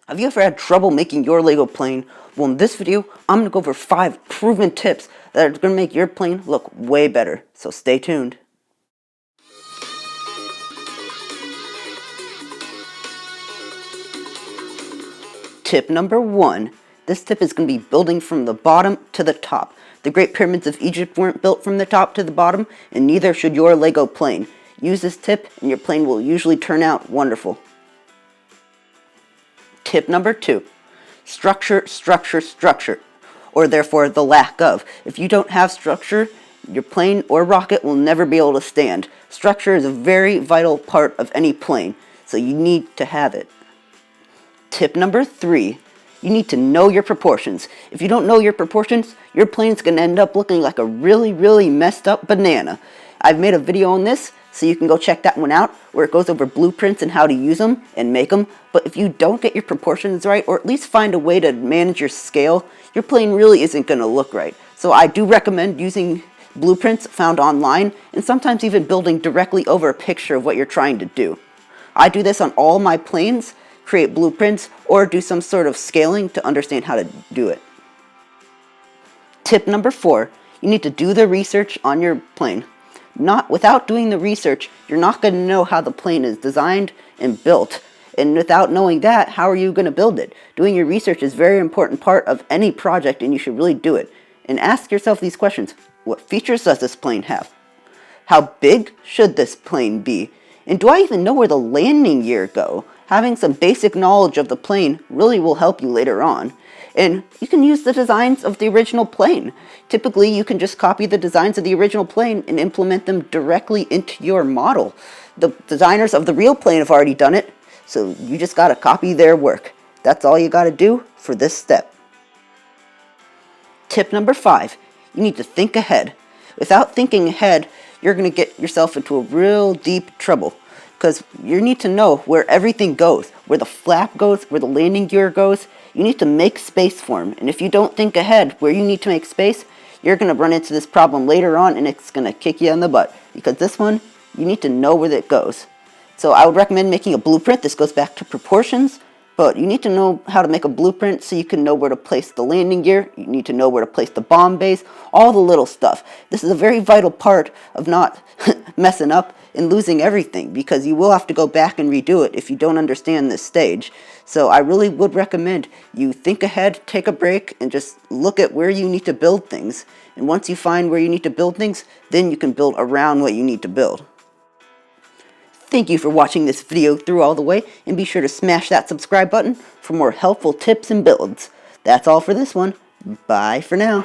Have you ever had trouble making your Lego plane? Well, in this video, I'm going to go over 5 proven tips that are going to make your plane look way better. So stay tuned. Tip number 1. This tip is going to be building from the bottom to the top. The Great Pyramids of Egypt weren't built from the top to the bottom, and neither should your Lego plane. Use this tip and your plane will usually turn out wonderful. Tip number 2. Structure, structure, structure, or therefore the lack of. If you don't have structure, your plane or rocket will never be able to stand. Structure is a very vital part of any plane, so you need to have it. Tip number 3. You need to know your proportions. If you don't know your proportions, your plane's going to end up looking like a really messed up banana. I've made a video on this, so you can go check that one out, where it goes over blueprints and how to use them and make them. But if you don't get your proportions right, or at least find a way to manage your scale, your plane really isn't going to look right. So I do recommend using blueprints found online, and sometimes even building directly over a picture of what you're trying to do. I do this on all my planes, create blueprints, or do some sort of scaling to understand how to do it. Tip number 4, you need to do the research on your plane. Without doing the research, you're not going to know how the plane is designed and built. And without knowing that, how are you going to build it? Doing your research is a very important part of any project, and you should really do it. And ask yourself these questions. What features does this plane have? How big should this plane be? And do I even know where the landing gear go? Having some basic knowledge of the plane really will help you later on. And you can use the designs of the original plane. Typically, you can just copy the designs of the original plane and implement them directly into your model. The designers of the real plane have already done it, so you just gotta copy their work. That's all you gotta do for this step. Tip number 5, you need to think ahead. Without thinking ahead, you're gonna get yourself into a real deep trouble, because you need to know where everything goes, where the flap goes, where the landing gear goes. You need to make space for them. And if you don't think ahead where you need to make space, you're going to run into this problem later on, and it's going to kick you in the butt. Because this one, you need to know where it goes. So I would recommend making a blueprint. This goes back to proportions, but you need to know how to make a blueprint so you can know where to place the landing gear. You need to know where to place the bomb base, all the little stuff. This is a very vital part of not messing up and losing everything, because you will have to go back and redo it if you don't understand this stage. So I really would recommend you think ahead, take a break, and just look at where you need to build things. And once you find where you need to build things, then you can build around what you need to build. Thank you for watching this video through all the way, and be sure to smash that subscribe button for more helpful tips and builds. That's all for this one. Bye for now.